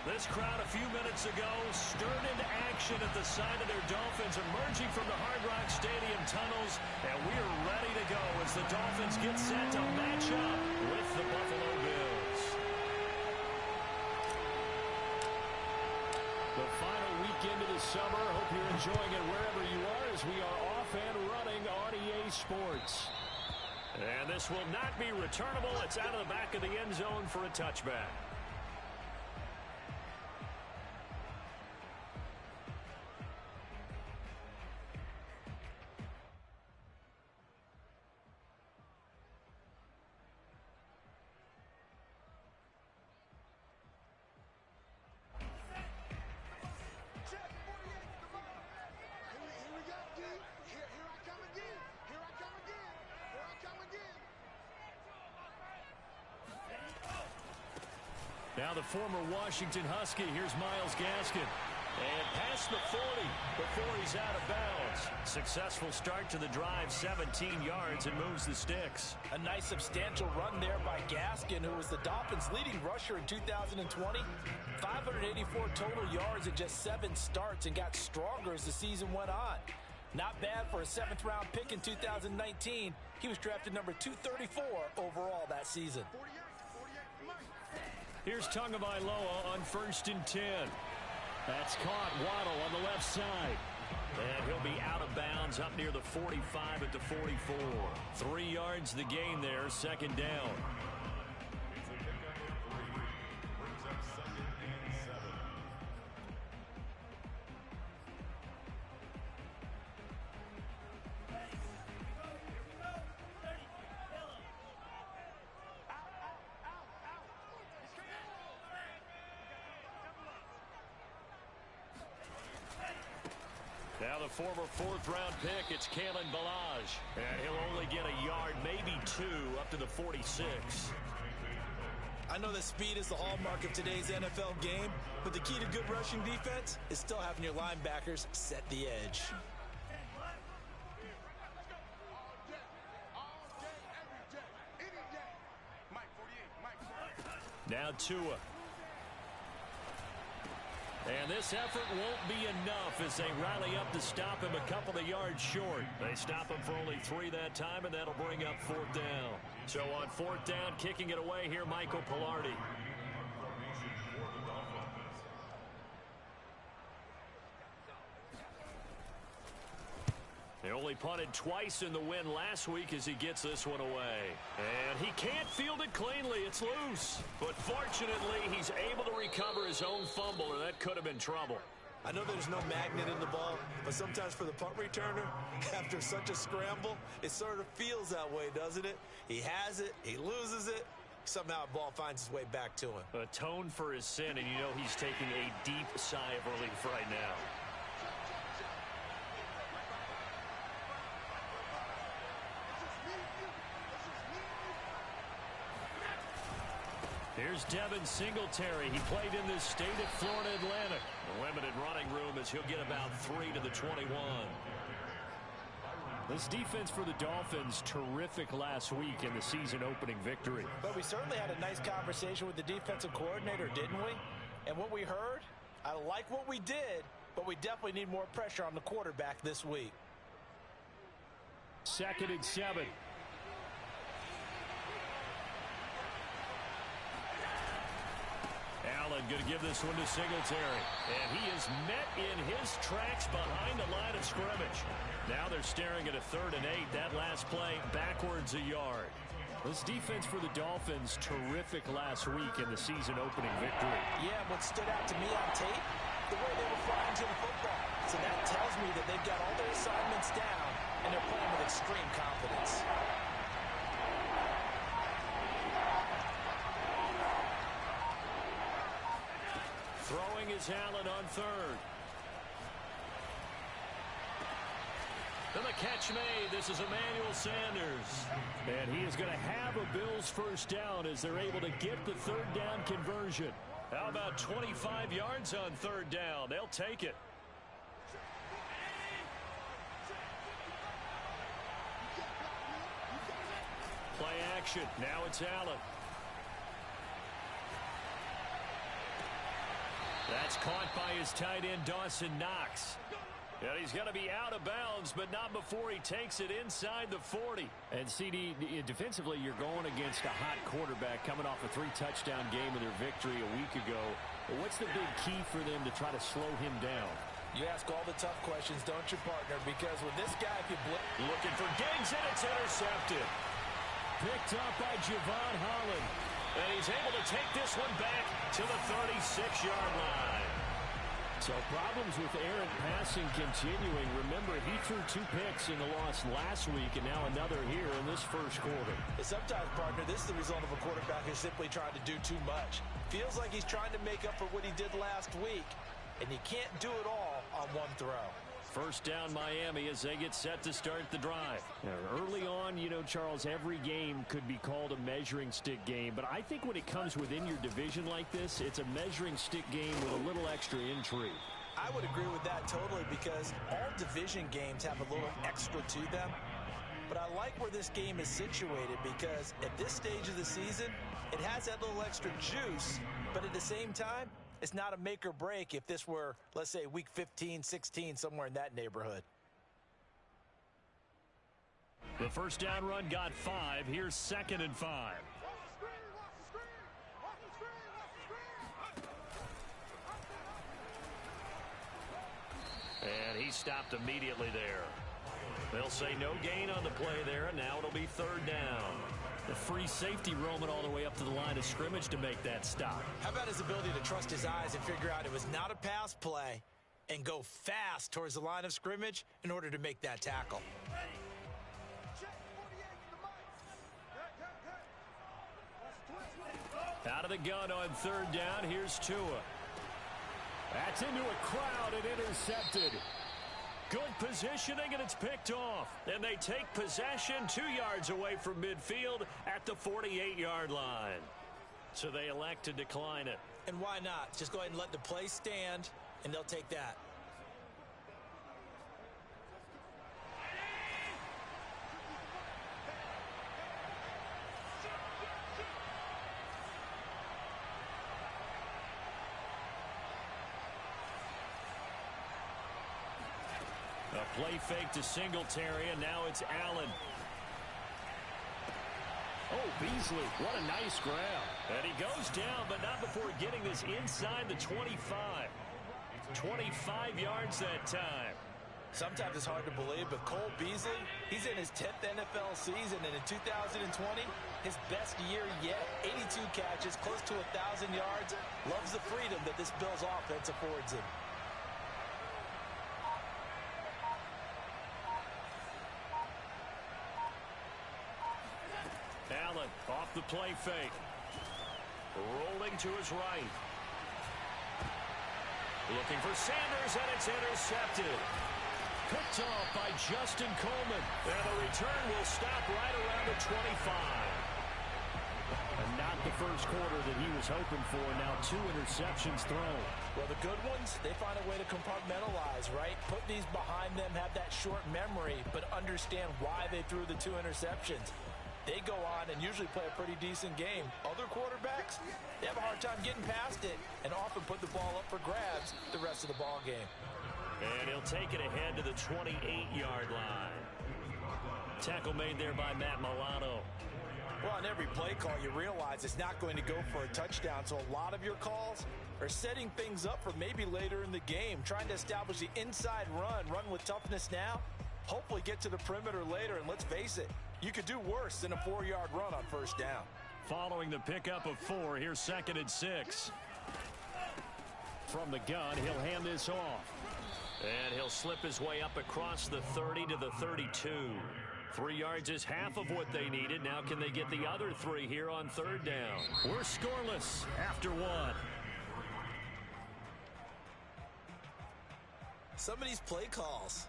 This crowd a few minutes ago stirred into action at the side of their Dolphins emerging from the Hard Rock Stadium tunnels, and we are ready to go as the Dolphins get set to match up with the Buffalo Bills. The final weekend of the summer. Hope you're enjoying it wherever you are as we are off and running on EA Sports. And this will not be returnable. It's out of the back of the end zone for a touchback. Now the former Washington Husky, here's Myles Gaskin. And past the 40 before he's out of bounds. Successful start to the drive, 17 yards, and moves the sticks. A nice substantial run there by Gaskin, who was the Dolphins' leading rusher in 2020. 584 total yards in just 7 starts and got stronger as the season went on. Not bad for a 7th-round pick in 2019. He was drafted number 234 overall that season. Here's Tagovailoa on 1st and 10. That's caught. Waddle on the left side. And he'll be out of bounds up near the 45 at the 44. 3 yards the gain there, 2nd down. Now the former 4th-round pick, it's Kalen Ballage. And he'll only get a yard, maybe 2, up to the 46. I know that speed is the hallmark of today's NFL game, but the key to good rushing defense is still having your linebackers set the edge. Now Tua. And this effort won't be enough as they rally up to stop him a couple of yards short. They stop him for only 3 that time, and that'll bring up 4th down. So on 4th down, kicking it away here, Michael Pilardi. They only punted twice in the win last week as he gets this one away. And he can't field it cleanly. It's loose. But fortunately, he's able to recover his own fumble, or that could have been trouble. I know there's no magnet in the ball, but sometimes for the punt returner, after such a scramble, it sort of feels that way, doesn't it? He has it, he loses it, somehow the ball finds its way back to him. Atone for his sin, and you know he's taking a deep sigh of relief right now. Here's Devin Singletary. He played in this state at Florida Atlantic. A limited running room as he'll get about 3 to the 21. This defense for the Dolphins, terrific last week in the season-opening victory. But we certainly had a nice conversation with the defensive coordinator, didn't we? And what we heard, I like what we did, but we definitely need more pressure on the quarterback this week. 2nd and 7. Allen going to give this one to Singletary. And he is met in his tracks behind the line of scrimmage. Now they're staring at a 3rd and 8. That last play backwards a yard. This defense for the Dolphins, terrific last week in the season-opening victory. Yeah, what stood out to me on tape, the way they were flying to the football. So that tells me that they've got all their assignments down, and they're playing with extreme confidence. Throwing is Allen on 3rd. And the catch made. This is Emmanuel Sanders. And he is going to have a Bills 1st down as they're able to get the 3rd down conversion. How about 25 yards on 3rd down? They'll take it. Play action. Now it's Allen. It's caught by his tight end, Dawson Knox. And he's going to be out of bounds, but not before he takes it inside the 40. And, CD, defensively, you're going against a hot quarterback coming off a 3-touchdown game in their victory a week ago. What's the big key for them to try to slow him down? You ask all the tough questions, don't you, partner? Because with this guy, if you looking for Diggs, and it's intercepted. Picked up by Javon Holland. And he's able to take this one back to the 36-yard line. So problems with errant passing continuing. Remember, he threw 2 picks in the loss last week, and now another here in this first quarter. Sometimes, partner, this is the result of a quarterback who's simply trying to do too much. Feels like he's trying to make up for what he did last week, and you can't do it all on one throw. First down Miami as they get set to start the drive. Now, early on, you know, Charles, every game could be called a measuring stick game. But I think when it comes within your division like this, it's a measuring stick game with a little extra intrigue. I would agree with that totally because all division games have a little extra to them. But I like where this game is situated because at this stage of the season, it has that little extra juice. But at the same time, it's not a make or break if this were, let's say, week 15, 16, somewhere in that neighborhood. The first down run got 5. Here's 2nd and 5. And he stopped immediately there. They'll say no gain on the play there, and now it'll be 3rd down. The free safety roaming all the way up to the line of scrimmage to make that stop. How about his ability to trust his eyes and figure out it was not a pass play and go fast towards the line of scrimmage in order to make that tackle? Out of the gun on 3rd down, here's Tua. That's into a crowd and intercepted. Good positioning, and it's picked off. And they take possession 2 yards away from midfield at the 48-yard line. So they elect to decline it. And why not? Just go ahead and let the play stand, and they'll take that. A play fake to Singletary, and now it's Allen. Oh, Beasley, what a nice grab. And he goes down, but not before getting this inside the 25. 25 yards that time. Sometimes it's hard to believe, but Cole Beasley, he's in his 10th NFL season, and in 2020, his best year yet. 82 catches, close to 1,000 yards. Loves the freedom that this Bills offense affords him. Allen off the play fake. Rolling to his right. Looking for Sanders, and it's intercepted. Picked off by Justin Coleman. And the return will stop right around the 25. And not the first quarter that he was hoping for. Now 2 interceptions thrown. Well, the good ones, they find a way to compartmentalize, right? Put these behind them, have that short memory, but understand why they threw the 2 interceptions. They go on and usually play a pretty decent game. Other quarterbacks, they have a hard time getting past it and often put the ball up for grabs the rest of the ball game. And he'll take it ahead to the 28-yard line. Tackle made there by Matt Milano. Well, on every play call, you realize it's not going to go for a touchdown, so a lot of your calls are setting things up for maybe later in the game, trying to establish the inside run with toughness now, hopefully get to the perimeter later, and let's face it, you could do worse than a 4-yard run on first down. Following the pickup of 4, here's 2nd and 6. From the gun, he'll hand this off. And he'll slip his way up across the 30 to the 32. 3 yards is half of what they needed. Now can they get the other 3 here on 3rd down? We're scoreless after 1. Some of these play calls,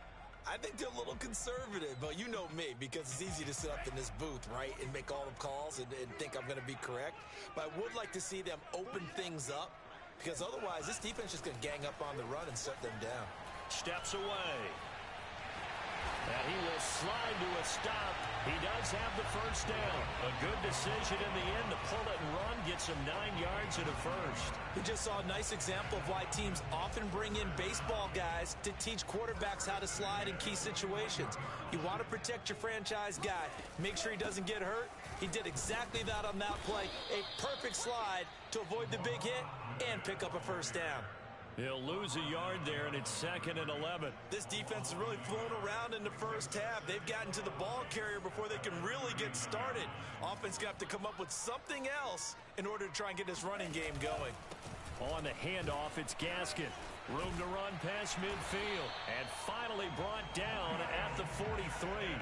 I think they're a little conservative, but you know me, because it's easy to sit up in this booth, right, and make all the calls and think I'm going to be correct. But I would like to see them open things up, because otherwise this defense is going to gang up on the run and shut them down. Steps away. And he will slide to a stop. He does have the first down. A good decision in the end to pull it and run, gets him 9 yards and a first. We just saw a nice example of why teams often bring in baseball guys to teach quarterbacks how to slide in key situations. You want to protect your franchise guy. Make sure he doesn't get hurt. He did exactly that on that play. A perfect slide to avoid the big hit and pick up a first down. He'll lose a yard there, and it's 2nd and 11. This defense has really flown around in the first half. They've gotten to the ball carrier before they can really get started. Offense going to have to come up with something else in order to try and get this running game going. On the handoff, it's Gaskin. Room to run past midfield. And finally brought down at the 43.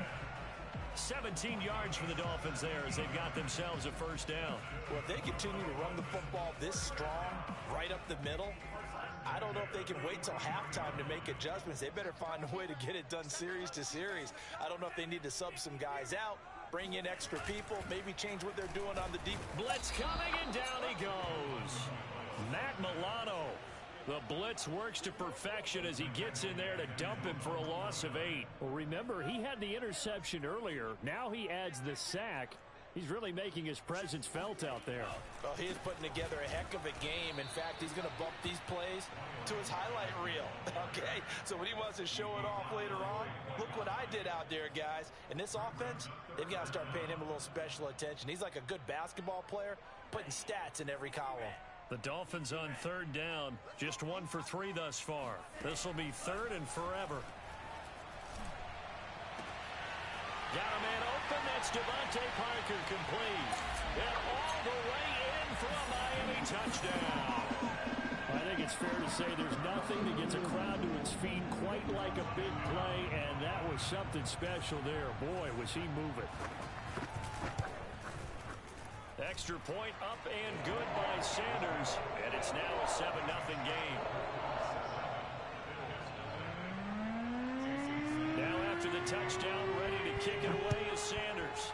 17 yards for the Dolphins there as they've got themselves a first down. Well, if they continue to run the football this strong, right up the middle, I don't know if they can wait till halftime to make adjustments. They better find a way to get it done series to series. I don't know if they need to sub some guys out, bring in extra people, maybe change what they're doing on the deep. Blitz coming, and down he goes. Matt Milano. The blitz works to perfection as he gets in there to dump him for a loss of 8. Well, remember, he had the interception earlier. Now he adds the sack. He's really making his presence felt out there. Well, he is putting together a heck of a game. In fact, he's going to bump these plays to his highlight reel. Okay, so when he wants to show it off later on, look what I did out there, guys. In this offense, they've got to start paying him a little special attention. He's like a good basketball player, putting stats in every column. The Dolphins on 3rd down, just 1 for 3 thus far. This will be 3rd and forever. Got a man open. That's Devontae Parker, complete. And all the way in for a Miami touchdown. I think it's fair to say there's nothing that gets a crowd to its feet quite like a big play, and that was something special there. Boy, was he moving. Extra point up and good by Sanders. And it's now a 7-0 game. Now after the touchdown, ready to kick it away is Sanders.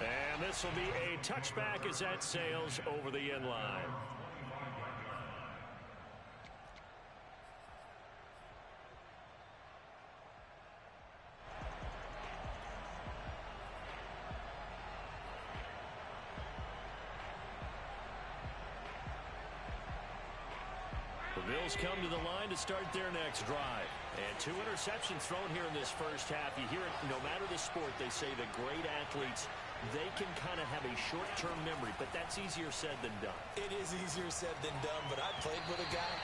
And this will be a touchback as that sails over the end line. The Bills come to the line to start their next drive. And 2 interceptions thrown here in this first half. You hear it, no matter the sport, they say the great athletes, they can kind of have a short-term memory, but that's easier said than done. It is easier said than done, but I played with a guy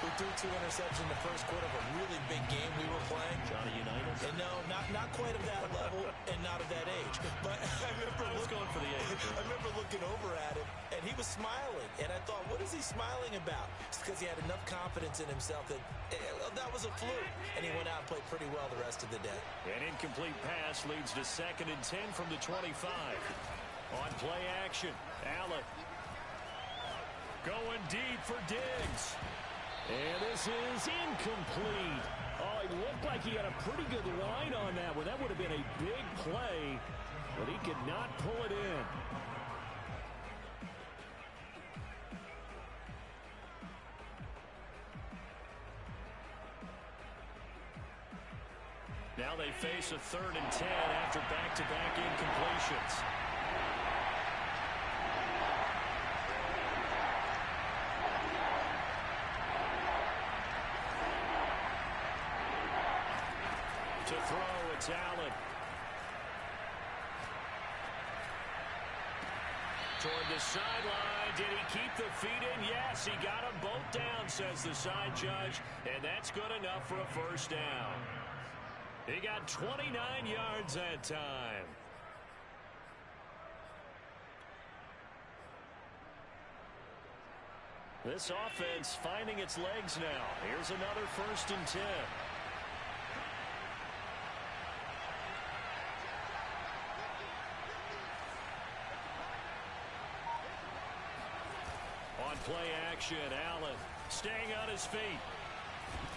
who threw 2 interceptions in the first quarter of a really big game we were playing. Johnny Unitas? And no, not quite of that level and not of that age. But I remember going for the age. I remember looking over at him, and he was smiling. And I thought, what is he smiling about? It's because he had enough confidence in himself that that was a fluke. And he went out and played pretty well the rest of the day. An incomplete pass leads to 2nd and 10 from the 25. On play action, Allen going deep for Diggs. And this is incomplete. Oh, it looked like he had a pretty good line on that one. That would have been a big play, but he could not pull it in. Now they face a 3rd and 10 after back-to-back incompletions. To throw, it's Allen. Toward the sideline. Did he keep the feet in? Yes, he got them both down, says the side judge. And that's good enough for a first down. He got 29 yards that time. This offense finding its legs now. Here's another 1st and 10. On play action, Allen staying on his feet.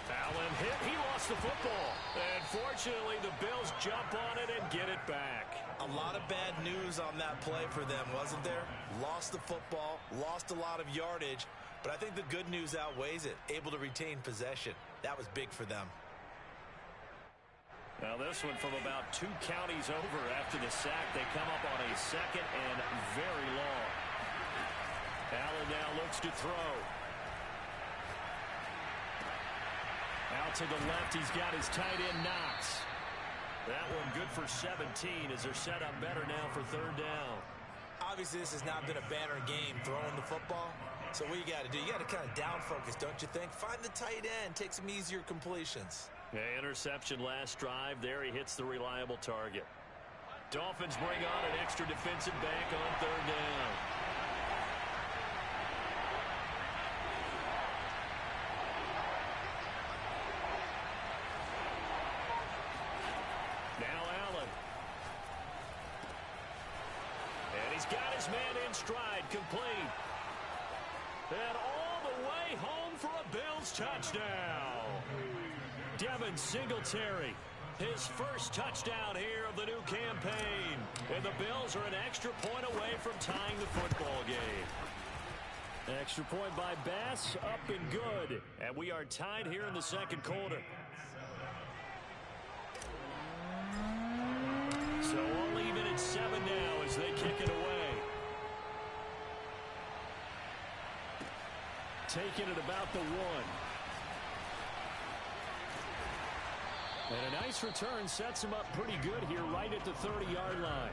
Allen hit. He lost the football. And fortunately, the Bills jump on it and get it back. A lot of bad news on that play for them, wasn't there? Lost the football, lost a lot of yardage, but I think the good news outweighs it. Able to retain possession. That was big for them. Now this one from about 2 counties over after the sack. They come up on a 2nd and very long. Allen now looks to throw. Out to the left, he's got his tight end Knox. That one good for 17 as they're set up better now for 3rd down. Obviously, this has not been a banner game throwing the football. So what you got to do, you got to kind of down focus, don't you think? Find the tight end, take some easier completions. Yeah, interception last drive. There he hits the reliable target. Dolphins bring on an extra defensive back on 3rd down. Now Allen. And he's got his man in stride, complete. And all the way home for a Bills touchdown. Devin Singletary, his first touchdown here of the new campaign. And the Bills are an extra point away from tying the football game. Extra point by Bass, up and good. And we are tied here in the 2nd quarter. So only even at 7 now as they kick it away. Taking it about the 1. And a nice return sets him up pretty good here right at the 30-yard line.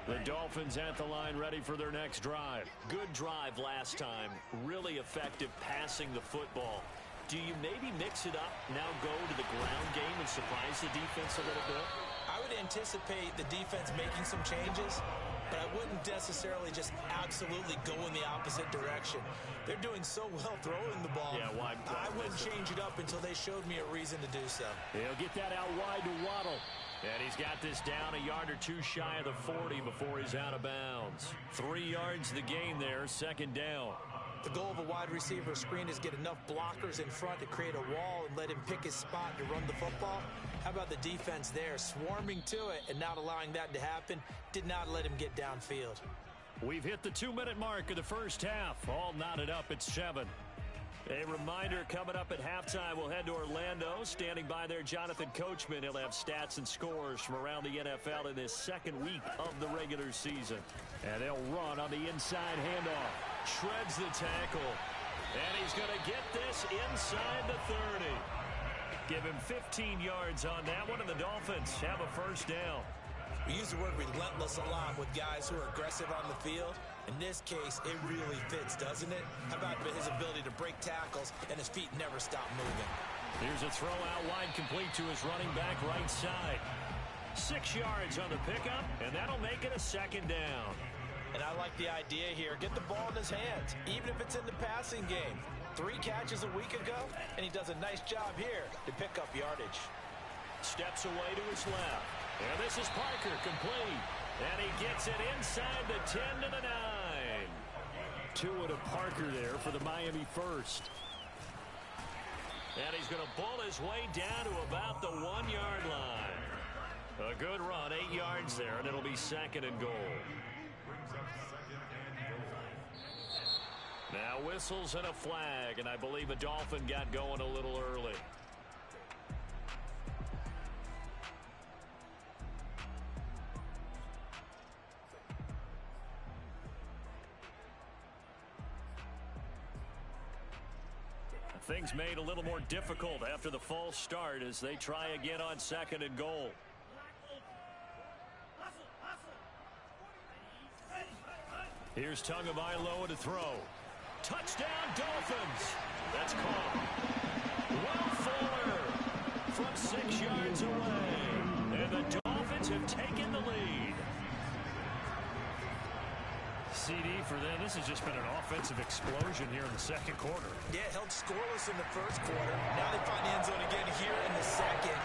The Dolphins at the line ready for their next drive. Good drive last time. Really effective passing the football. Do you maybe mix it up, now go to the ground game and surprise the defense a little bit? I would anticipate the defense making some changes, but I wouldn't necessarily just absolutely go in the opposite direction. They're doing so well throwing the ball. Yeah, why I wouldn't change it up until they showed me a reason to do so. He'll get that out wide to Waddle. And he's got this down a yard or 2 shy of the 40 before he's out of bounds. 3 yards the gain there, 2nd down. The goal of a wide receiver screen is get enough blockers in front to create a wall and let him pick his spot to run the football. How about the defense there, swarming to it and not allowing that to happen? Did not let him get downfield. We've hit the 2-minute mark of the first half. All knotted up at 7. A reminder coming up at halftime, we'll head to Orlando. Standing by there, Jonathan Coachman. He'll have stats and scores from around the NFL in this 2nd week of the regular season. And they'll run on the inside handoff. Shreds the tackle. And he's going to get this inside the 30. Give him 15 yards on that one, and the Dolphins have a 1st down. We use the word relentless a lot with guys who are aggressive on the field. In this case, it really fits, doesn't it? How about his ability to break tackles and his feet never stop moving? Here's a throw out wide complete to his running back right side. 6 yards on the pickup, and that'll make it a 2nd down. And I like the idea here. Get the ball in his hands, even if it's in the passing game. 3 catches a week ago, and he does a nice job here to pick up yardage. Steps away to his left. And this is Parker, complete. And he gets it inside the 10 to the 9. 2 to Parker there for the Miami 1st. And he's going to bull his way down to about the 1-yard line. A good run, 8 yards there, and it'll be 2nd and goal. Now whistles and a flag, and I believe a Dolphin got going a little early. Things made a little more difficult after the false start as they try again on 2nd and goal. Here's Tagovailoa to throw. Touchdown, Dolphins. That's caught. Will Fuller from 6 yards away. And the Dolphins have taken the lead. CD for them. This has just been an offensive explosion here in the 2nd quarter. Yeah, held scoreless in the 1st quarter. Now they find the end zone again here in the 2nd.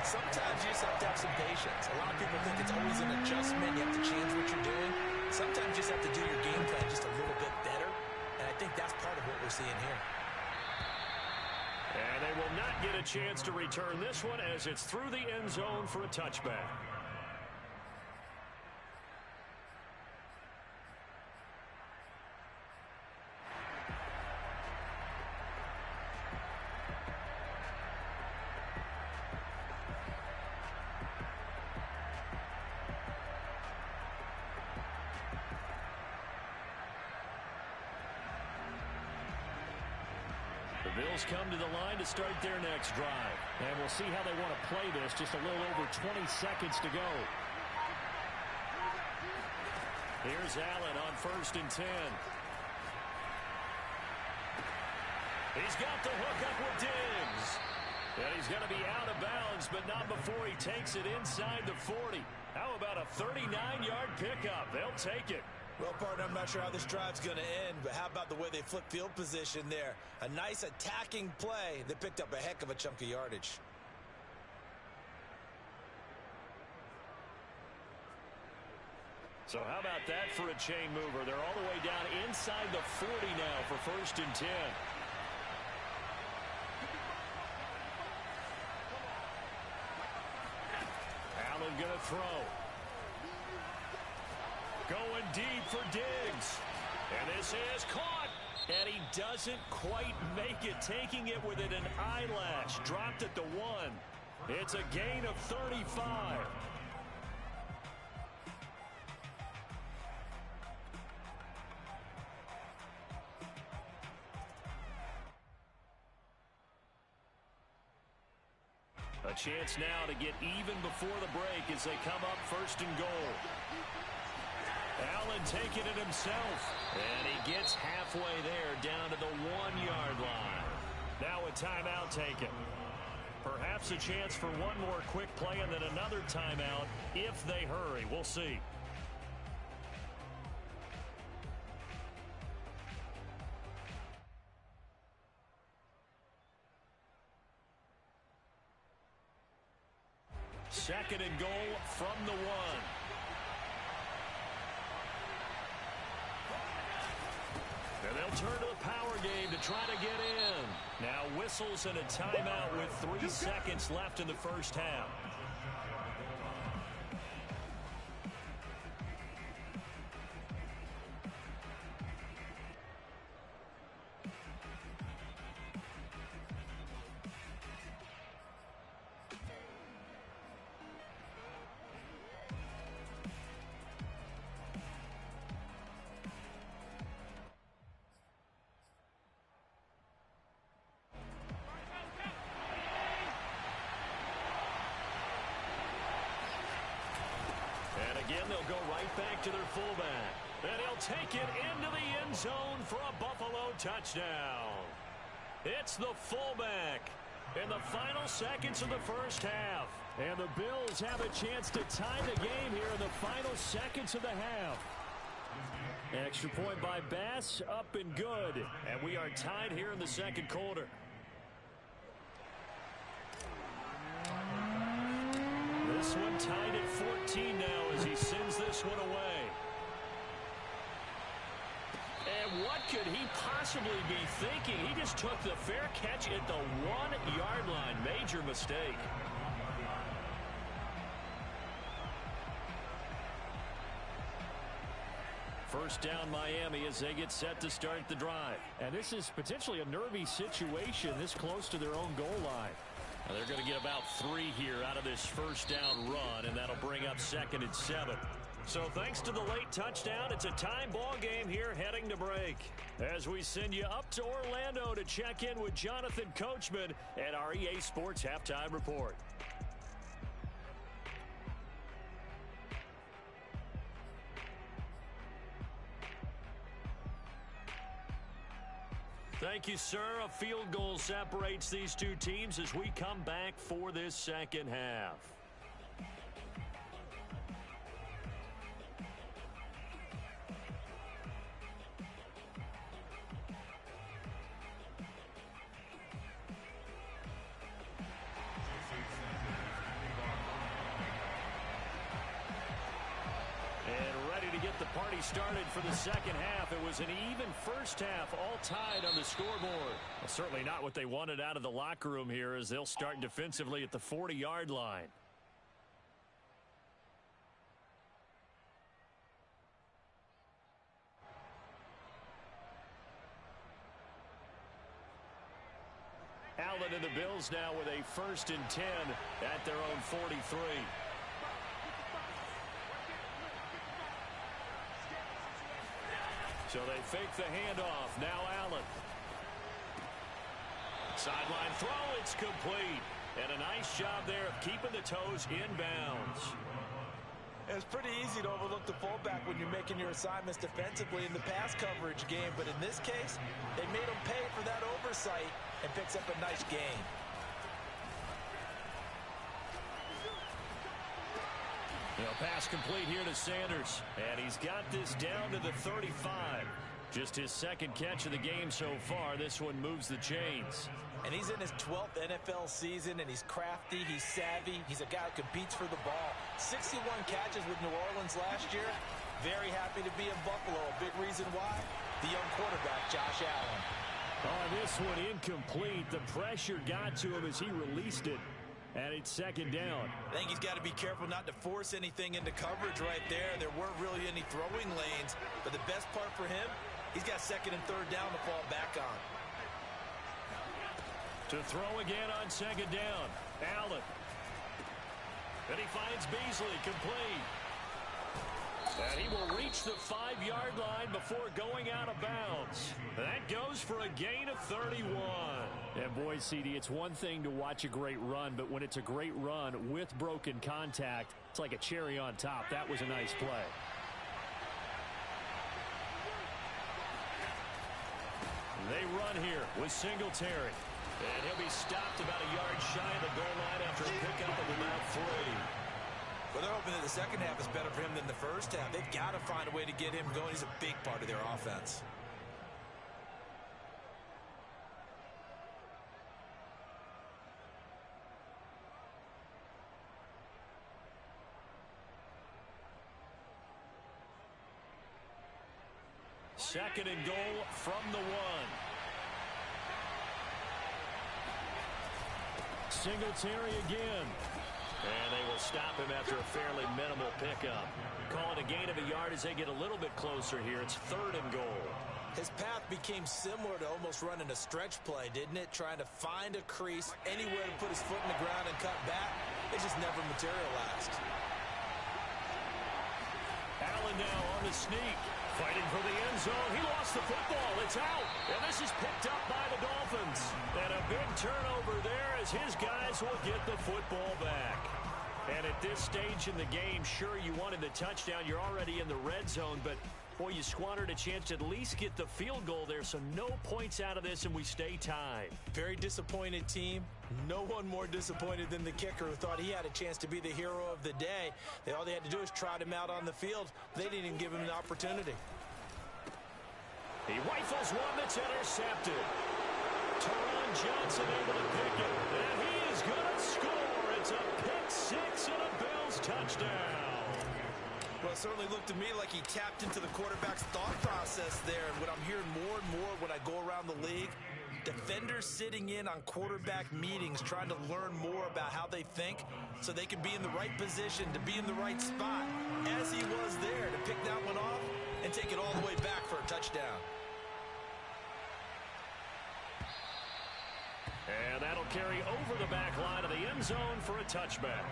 Sometimes you just have to have some patience. A lot of people think it's always an adjustment. You have to change what you're doing. Sometimes you just have to do your game plan just a little bit better. And I think that's part of what we're seeing here. And they will not get a chance to return this one as it's through the end zone for a touchback. The Bills come to the line to start their next drive. And we'll see how they want to play this. Just a little over 20 seconds to go. Here's Allen on 1st and 10. He's got the hook up with Diggs. And he's going to be out of bounds, but not before he takes it inside the 40. How about a 39-yard pickup? They'll take it. Well, partner, I'm not sure how this drive's going to end, but how about the way they flip field position there? A nice attacking play that picked up a heck of a chunk of yardage. So how about that for a chain mover? They're all the way down inside the 40 now for 1st and 10. Allen going to throw. Going deep for Diggs. And this is caught. And he doesn't quite make it. Taking it within an eyelash. Dropped at the 1. It's a gain of 35. A chance now to get even before the break as they come up 1st and goal. Allen taking it himself. And he gets halfway there down to the 1-yard line. Now a timeout taken. Perhaps a chance for one more quick play and then another timeout if they hurry. We'll see. Second and goal from the 1. And they'll turn to the power game to try to get in. Now whistles and a timeout with 3 seconds left in the first half. Again, they'll go right back to their fullback. And he'll take it into the end zone for a Buffalo touchdown. It's the fullback in the final seconds of the first half. And the Bills have a chance to tie the game here in the final seconds of the half. Extra point by Bass, up and good. And we are tied here in the second quarter. This one tied at 14 now as he sends this one away. And what could he possibly be thinking? He just took the fair catch at the 1-yard line. Major mistake. First down Miami as they get set to start the drive. And this is potentially a nervy situation this close to their own goal line. They're going to get about 3 here out of this first down run, and that'll bring up 2nd and 7. So thanks to the late touchdown, it's a time ball game here heading to break. As we send you up to Orlando to check in with Jonathan Coachman at our EA Sports Halftime Report. Thank you, sir. A field goal separates these two teams as we come back for this second half. The party started for the second half. It was an even first half, all tied on the scoreboard. Well, certainly not what they wanted out of the locker room here as they'll start defensively at the 40-yard line. Allen and the Bills now with a 1st and 10 at their own 43. So they fake the handoff. Now Allen. Sideline throw, it's complete. And a nice job there of keeping the toes in bounds. It's pretty easy to overlook the fullback when you're making your assignments defensively in the pass coverage game. But in this case, they made him pay for that oversight and picks up a nice gain. Pass complete here to Sanders. And he's got this down to the 35. Just his second catch of the game so far. This one moves the chains. And he's in his 12th NFL season, and he's crafty, he's savvy. He's a guy who competes for the ball. 61 catches with New Orleans last year. Very happy to be in Buffalo. A big reason why? The young quarterback, Josh Allen. Oh, this one incomplete. The pressure got to him as he released it. And it's second down. I think he's got to be careful not to force anything into coverage right there. There weren't really any throwing lanes. But the best part for him, he's got second and third down to fall back on. To throw again on second down. Allen. And he finds Beasley complete. And he will reach the 5-yard line before going out of bounds. That goes for a gain of 31. And boy, CD, it's one thing to watch a great run, but when it's a great run with broken contact, it's like a cherry on top. That was a nice play. They run here with Singletary. And he'll be stopped about a yard shy of the goal line after a pickup of about 3. Well, they're hoping that the second half is better for him than the first half. They've got to find a way to get him going. He's a big part of their offense. Second and goal from the 1. Singletary again. And they will stop him after a fairly minimal pickup. Call it a gain of a yard as they get a little bit closer here. It's third and goal. His path became similar to almost running a stretch play, didn't it? Trying to find a crease, anywhere to put his foot in the ground and cut back. It just never materialized. Allen now on the sneak. Fighting for the end zone. He lost the football. It's out. And this is picked up by the Dolphins. And a big turnover there as his guys will get the football back. And at this stage in the game, sure, you wanted the touchdown. You're already in the red zone. But, boy, you squandered a chance to at least get the field goal there. So no points out of this, and we stay tied. Very disappointed team. No one more disappointed than the kicker, who thought he had a chance to be the hero of the day. All they had to do was trot him out on the field. They didn't even give him an opportunity. He rifles one that's intercepted. Teron Johnson able to pick it. And he is going to score. It's a pick-6 and a Bills touchdown. Well, it certainly looked to me like he tapped into the quarterback's thought process there. And what I'm hearing more and more when I go around the league, defenders sitting in on quarterback meetings trying to learn more about how they think so they can be in the right position to be in the right spot, as he was there to pick that one off and take it all the way back for a touchdown. And that'll carry over the back line of the end zone for a touchback.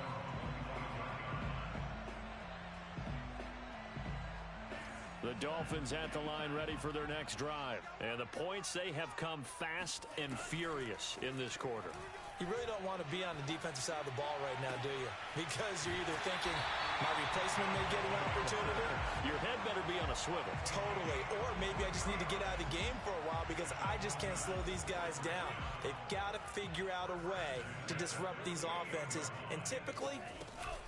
The Dolphins at the line ready for their next drive. And the points, they have come fast and furious in this quarter. You really don't want to be on the defensive side of the ball right now, do you? Because you're either thinking, my replacement may get an opportunity. Your head better be on a swivel. Totally. Or maybe I just need to get out of the game for a while because I just can't slow these guys down. They've got to figure out a way to disrupt these offenses. And typically,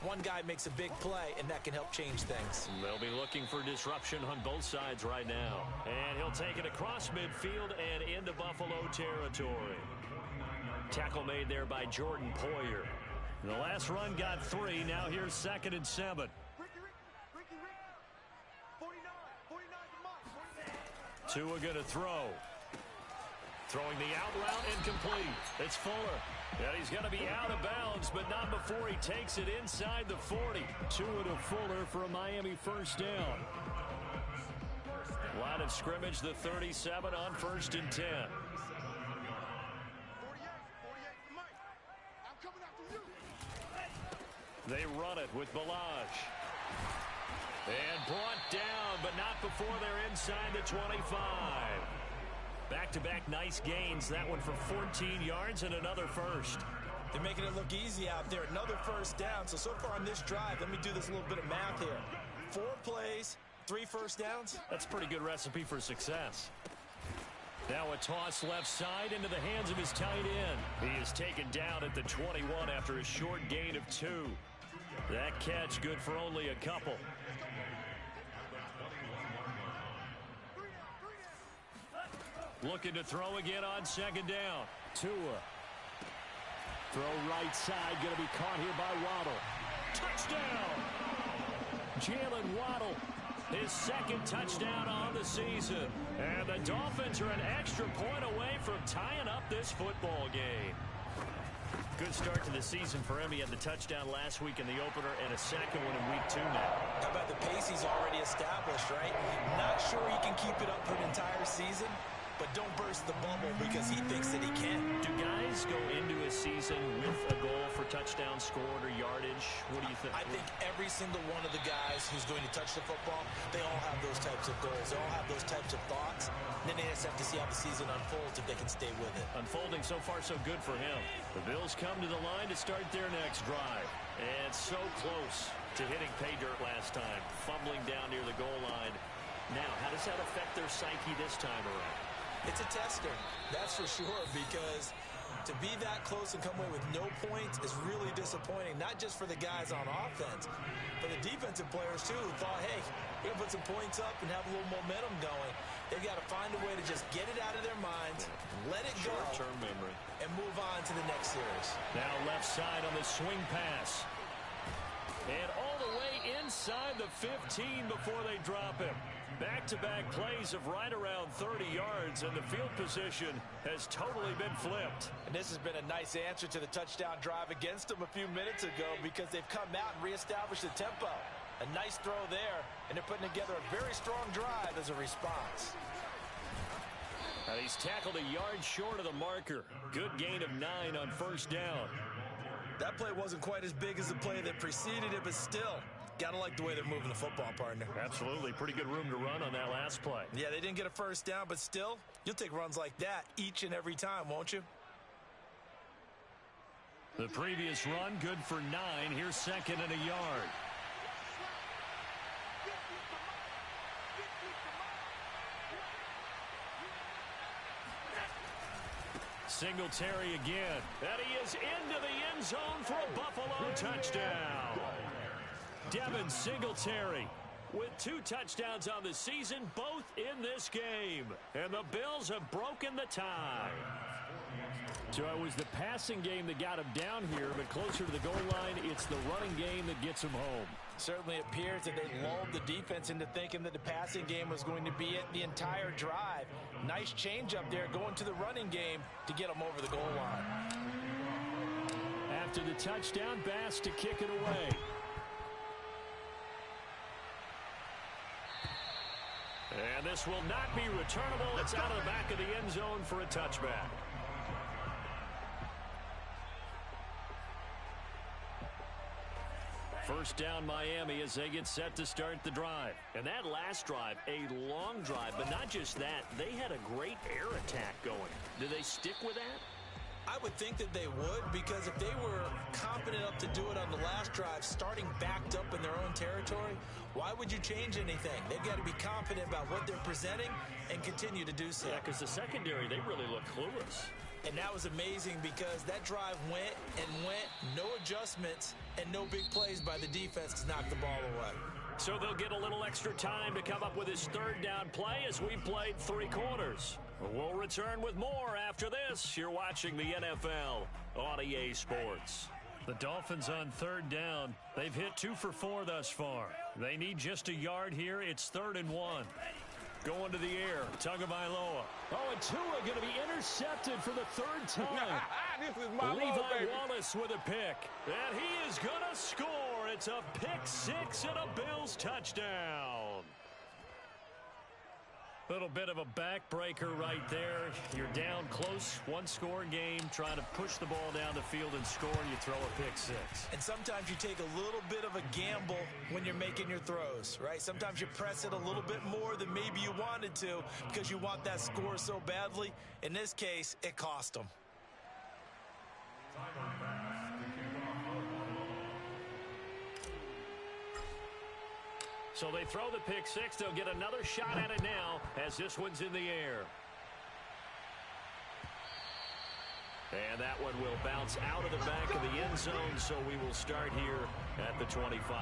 one guy makes a big play, and that can help change things. They'll be looking for disruption on both sides right now. And he'll take it across midfield and into Buffalo territory. Tackle made there by Jordan Poyer. The last run got 3. Now here's 2nd and 7. Tua going to throw. Throwing the out route incomplete. It's Fuller. And he's going to be out of bounds, but not before he takes it inside the 40. Tua to Fuller for a Miami first down. Line of scrimmage, the 37 on 1st and 10. They run it with Balaj. And brought down, but not before they're inside the 25. Back-to-back nice gains. That one for 14 yards and another first. They're making it look easy out there. Another first down. So far on this drive, let me do this little bit of math here. 4 plays, 3 first downs. That's a pretty good recipe for success. Now a toss left side into the hands of his tight end. He is taken down at the 21 after a short gain of 2. That catch good for only a couple. Looking to throw again on second down. Tua. Throw right side, going to be caught here by Waddle. Touchdown! Jalen Waddle, his second touchdown on the season. And the Dolphins are an extra point away from tying up this football game. Good start to the season for him. He had the touchdown last week in the opener and a second one in week 2 now. How about the pace he's already established, right? Not sure he can keep it up for an entire season, but don't burst the bubble because he thinks that he can. Do guys go into a season with a goal for touchdown scored or yardage? What do you think? I think every single one of the guys who's going to touch the football, they all have those types of goals. They all have those types of thoughts. And then they just have to see how the season unfolds if they can stay with it. Unfolding so far so good for him. The Bills come to the line to start their next drive. And so close to hitting pay dirt last time. Fumbling down near the goal line. Now, how does that affect their psyche this time around? It's a tester, that's for sure, because to be that close and come away with no points is really disappointing, not just for the guys on offense, but the defensive players, too, who thought, hey, we're going to put some points up and have a little momentum going. They've got to find a way to just get it out of their minds, let it go, short-term memory, and move on to the next series. Now left side on the swing pass. And all the way inside the 15 before they drop him. Back-to-back plays of right around 30 yards, and the field position has totally been flipped. And this has been a nice answer to the touchdown drive against them a few minutes ago because they've come out and reestablished the tempo. A nice throw there, and they're putting together a very strong drive as a response. He's tackled a yard short of the marker. Good gain of 9 on first down. That play wasn't quite as big as the play that preceded it, but still, gotta like the way they're moving the football, partner. Absolutely. Pretty good room to run on that last play. Yeah, they didn't get a first down, but still, you'll take runs like that each and every time, won't you? The previous run, good for 9. Here's second and a yard. Singletary again. And he is into the end zone for a Buffalo touchdown. Devin Singletary with 2 touchdowns on the season, both in this game. And the Bills have broken the tie. So it was the passing game that got him down here, but closer to the goal line, it's the running game that gets him home. Certainly appears that they lulled the defense into thinking that the passing game was going to be it the entire drive. Nice change up there going to the running game to get them over the goal line. After the touchdown, Bass to kick it away. And this will not be returnable. It's out of the back of the end zone for a touchback. First down Miami as they get set to start the drive. And that last drive, a long drive, but not just that. They had a great air attack going. Do they stick with that? I would think that they would, because if they were confident enough to do it on the last drive, starting backed up in their own territory, why would you change anything? They've got to be confident about what they're presenting and continue to do so. Yeah, because the secondary, they really look clueless. And that was amazing because that drive went and went, no adjustments, and no big plays by the defense to knock the ball away. So they'll get a little extra time to come up with his third down play as we played 3 quarters. We'll return with more after this. You're watching the NFL on EA Sports. The Dolphins on third down. They've hit 2 for 4 thus far. They need just a yard here. It's 3rd and 1. Going to the air. Tagovailoa. Oh, and Tua going to be intercepted for the 3rd time. This is my Levi ball, baby. Wallace with a pick. And he is going to score. It's a pick 6 and a Bills touchdown. Little bit of a backbreaker right there. You're down close, one-score game, trying to push the ball down the field and score, and you throw a pick six. And sometimes you take a little bit of a gamble when you're making your throws, right? Sometimes you press it a little bit more than maybe you wanted to because you want that score so badly. In this case, it cost them. So they throw the pick six. They'll get another shot at it now as this one's in the air. And that one will bounce out of the back of the end zone, so we will start here at the 25.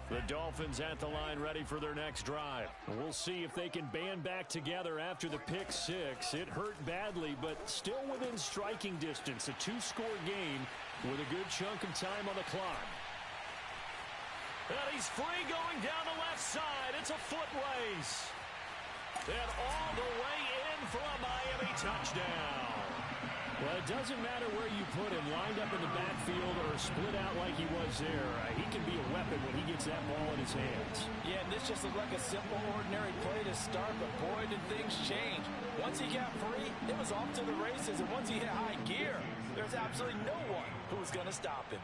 The Dolphins at the line ready for their next drive. We'll see if they can band back together after the pick six. It hurt badly, but still within striking distance. A two-score game with a good chunk of time on the clock. And he's free going down the left side. It's a foot race. And all the way in for a Miami touchdown. Well, it doesn't matter where you put him, lined up in the backfield or split out like he was there. He can be a weapon when he gets that ball in his hands. Yeah, and this just looked like a simple, ordinary play to start, but boy, did things change. Once he got free, it was off to the races, and once he hit high gear, there's absolutely no one who was going to stop him.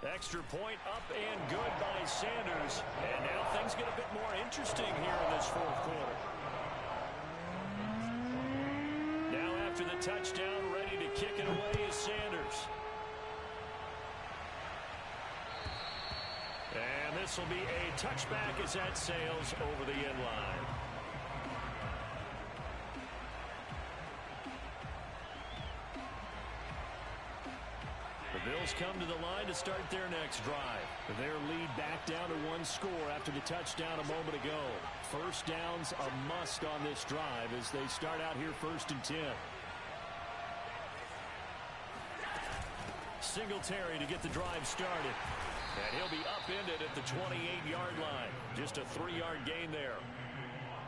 Extra point up and good by Sanders. And now things get a bit more interesting here in this fourth quarter. Now after the touchdown, ready to kick it away is Sanders. And this will be a touchback as that sails over the end line. The Bills come to the line to start their next drive. Their lead back down to one score after the touchdown a moment ago. First down's a must on this drive as they start out here 1st and 10. Singletary to get the drive started. And he'll be upended at the 28-yard line. Just a 3-yard gain there.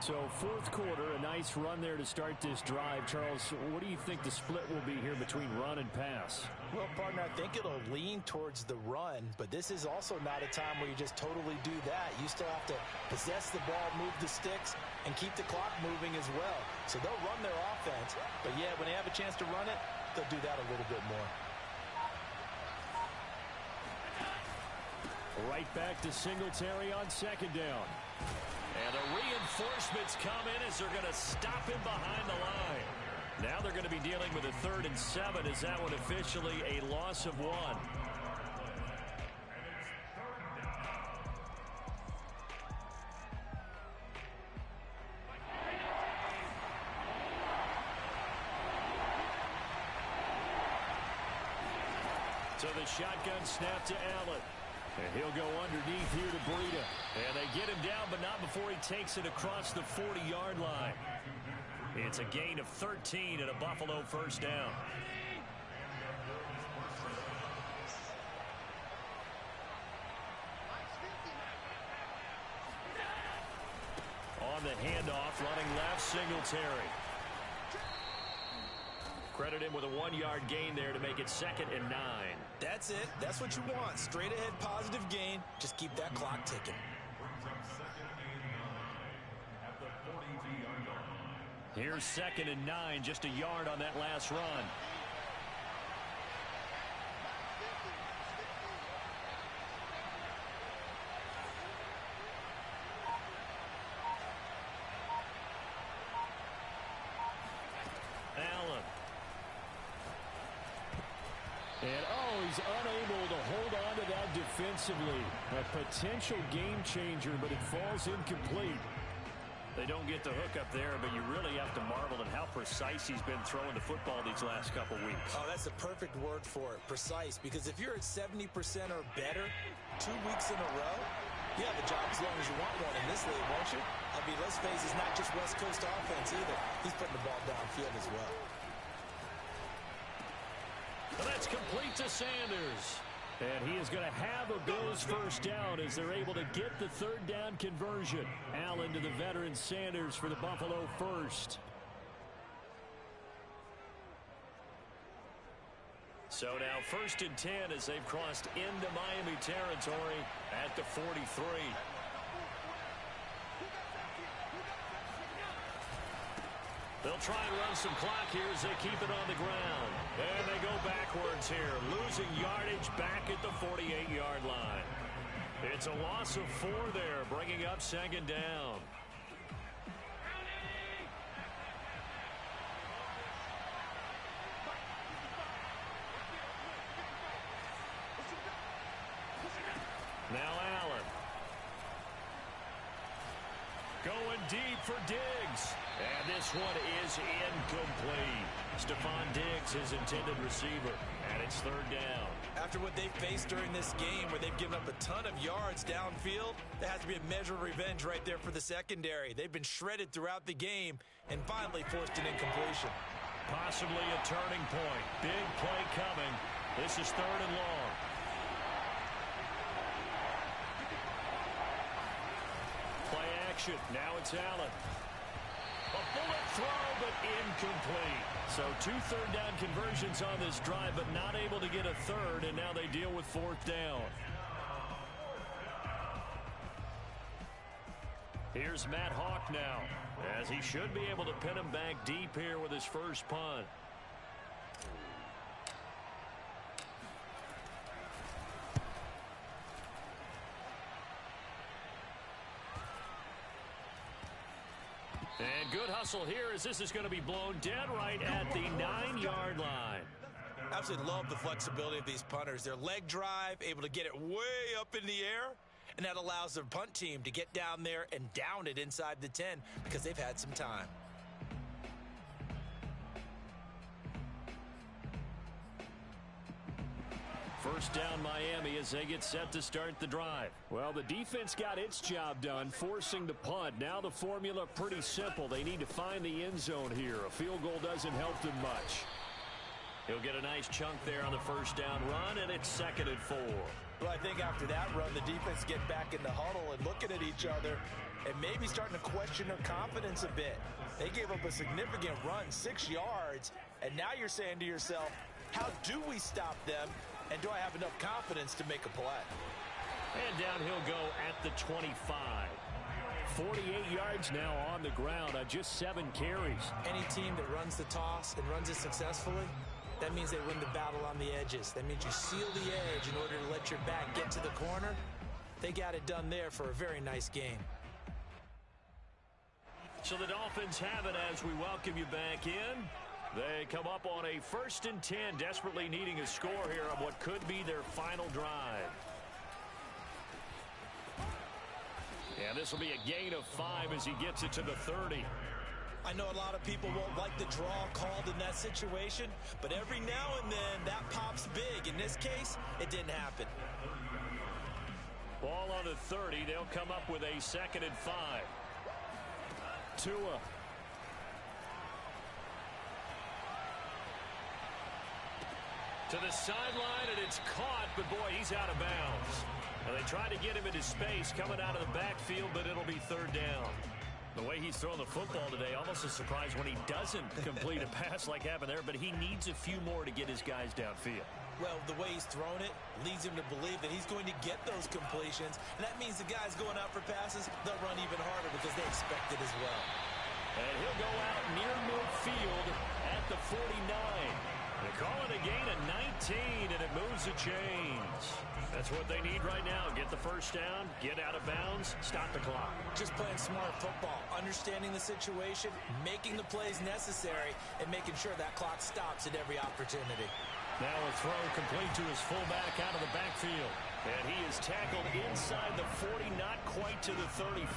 So fourth quarter, a nice run there to start this drive. Charles, what do you think the split will be here between run and pass? Well, partner, I think it'll lean towards the run, but this is also not a time where you just totally do that. You still have to possess the ball, move the sticks, and keep the clock moving as well. So they'll run their offense, but yeah, when they have a chance to run it, they'll do that a little bit more. Right back to Singletary on second down. And the reinforcements come in as they're going to stop him behind the line. Now they're going to be dealing with a 3rd and 7 as that one officially a loss of 1. So the shotgun snap to Allen. And he'll go underneath here to Breida. And they get him down, but not before he takes it across the 40-yard line. It's a gain of 13 and a Buffalo first down. On the handoff, running left, Singletary. Credit him with a 1-yard gain there to make it 2nd and 9. That's it. That's what you want. Straight ahead positive gain. Just keep that clock ticking. Here's 2nd and 9, just a yard on that last run. Allen. And he's unable to hold on to that defensively. A potential game changer, but it falls incomplete. They don't get the hook up there, but you really have to marvel at how precise he's been throwing the football these last couple weeks. Oh, that's the perfect word for it, precise. Because if you're at 70% or better 2 weeks in a row, you have a job as long as you want one in this league, won't you? I mean, let's face it, it's not just West Coast offense either. He's putting the ball downfield as well. And that's complete to Sanders. And he is going to have a Bills first down as they're able to get the third down conversion. Allen to the veteran Sanders for the Buffalo first. So now 1st and 10 as they've crossed into Miami territory at the 43. They'll try and run some clock here as they keep it on the ground. And they go backwards here, losing yardage back at the 48-yard line. It's a loss of 4 there, bringing up 2nd down. Now Allen. Going deep for Diggs. And this one is incomplete. Stephon Diggs, his intended receiver. And it's 3rd down. After what they've faced during this game where they've given up a ton of yards downfield, there has to be a measure of revenge right there for the secondary. They've been shredded throughout the game and finally forced an incompletion. Possibly a turning point. Big play coming. This is 3rd and long. Play action. Now it's Allen. A bullet throw, but incomplete. So 2 third-down conversions on this drive, but not able to get a third, and now they deal with 4th down. Here's Matt Hawk now, as he should be able to pin him back deep here with his first punt. And good hustle here as this is going to be blown dead right at the 9-yard line. Absolutely love the flexibility of these punters. Their leg drive, able to get it way up in the air, and that allows their punt team to get down there and down it inside the 10 because they've had some time. First down Miami as they get set to start the drive. Well, the defense got its job done, forcing the punt. Now the formula pretty simple. They need to find the end zone here. A field goal doesn't help them much. He'll get a nice chunk there on the first down run, and it's 2nd and 4. Well, I think after that run, the defense get back in the huddle and looking at each other and maybe starting to question their confidence a bit. They gave up a significant run, 6 yards, and now you're saying to yourself, how do we stop them? And do I have enough confidence to make a play? And down he'll go at the 25. 48 yards now on the ground on just 7 carries. Any team that runs the toss and runs it successfully, that means they win the battle on the edges. That means you seal the edge in order to let your back get to the corner. They got it done there for a very nice game. So the Dolphins have it as we welcome you back in. They come up on a 1st and 10, desperately needing a score here on what could be their final drive. And this will be a gain of 5 as he gets it to the 30. I know a lot of people won't like the draw called in that situation, but every now and then that pops big. In this case, it didn't happen. Ball on the 30. They'll come up with a 2nd and 5. Tua. To the sideline, and it's caught, but boy, he's out of bounds. And they tried to get him into space coming out of the backfield, but it'll be 3rd down. The way he's thrown the football today, almost a surprise when he doesn't complete a pass like happened there, but he needs a few more to get his guys downfield. Well, the way he's thrown it leads him to believe that he's going to get those completions, and that means the guys going out for passes, they'll run even harder because they expect it as well. And he'll go out near midfield at the 49. They call it a gain of 19, and it moves the chains. That's what they need right now. Get the first down, get out of bounds, stop the clock. Just playing smart football, understanding the situation, making the plays necessary, and making sure that clock stops at every opportunity. Now a throw complete to his fullback out of the backfield. And he is tackled inside the 40, not quite to the 35.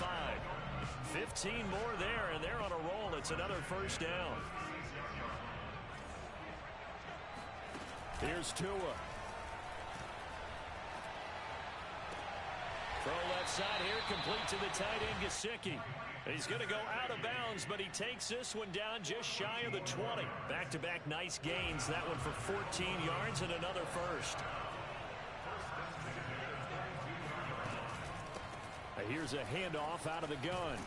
15 more there, and they're on a roll. It's another first down. Here's Tua. Throw left side here, complete to the tight end, Gesicki. He's going to go out of bounds, but he takes this one down just shy of the 20. Back-to-back nice gains, that one for 14 yards and another first. Here's a handoff out of the gun.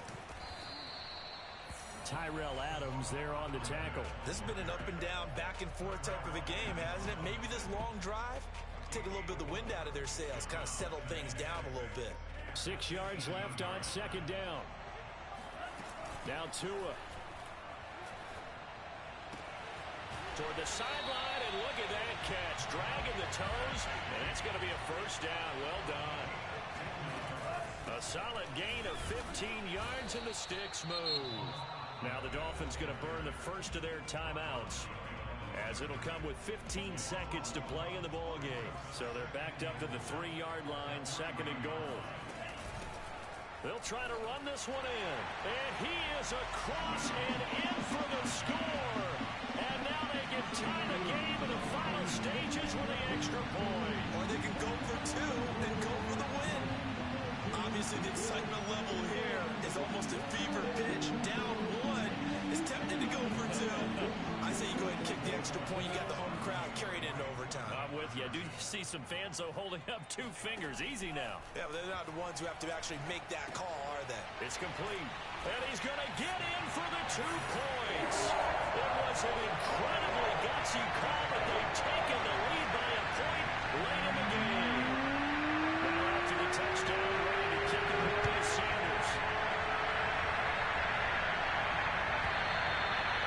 Tyrell Adams there on the tackle. This has been an up and down, back and forth type of a game, hasn't it? Maybe this long drive take a little bit of the wind out of their sails, kind of settle things down a little bit. 6 yards left on second down. Now Tua. Toward the sideline, and look at that catch. Dragging the toes, and that's going to be a first down. Well done. A solid gain of 15 yards, and the sticks move. Now the Dolphins going to burn the first of their timeouts, as it'll come with 15 seconds to play in the ball game. So they're backed up to the 3-yard line, second and goal. They'll try to run this one in. And he is across and in for the score. And now they can tie the game in the final stages with the extra point. Or they can go for 2 and go for the win. Obviously, the excitement level here is almost a fever pitch. Down 1 is tempted to go for 2. I say you go ahead and kick the extra point. You got the home crowd carried into overtime. I'm with you. I do see some fans, though, holding up 2 fingers. Easy now. Yeah, but they're not the ones who have to actually make that call, are they? It's complete. And he's going to get in for the 2 points. It was an incredibly gutsy call, but they've taken the lead by a point late in the game. Now after the touchdown, ready to kick it with Sanders.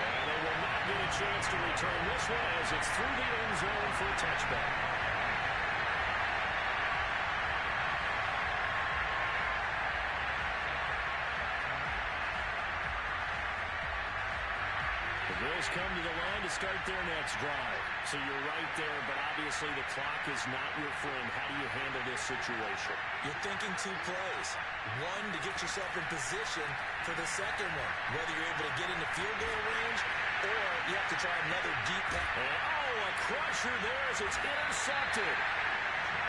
And they will not get a chance to return this one as it's through the end zone for a touchback. The Bills come to the line to start their next drive. So you're right there, but obviously the clock is not your friend. How do you handle this situation? You're thinking 2 plays. 1 to get yourself in position for the second one. Whether you're able to get into field goal range or you have to try another deep pass. Oh, a crusher there as it's intercepted.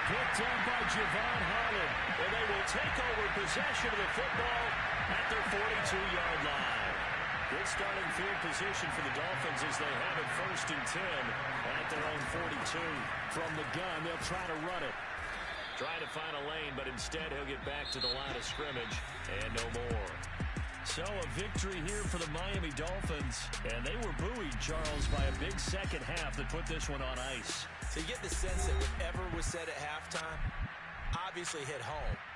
Picked up by Javon Holland. And they will take over possession of the football at their 42-yard line. Good starting field position for the Dolphins as they have it 1st and 10 at their own 42. From the gun, they'll try to run it. Trying to find a lane, but instead he'll get back to the line of scrimmage and no more. So a victory here for the Miami Dolphins. And they were buoyed, Charles, by a big second half that put this one on ice. So you get the sense that whatever was said at halftime obviously hit home.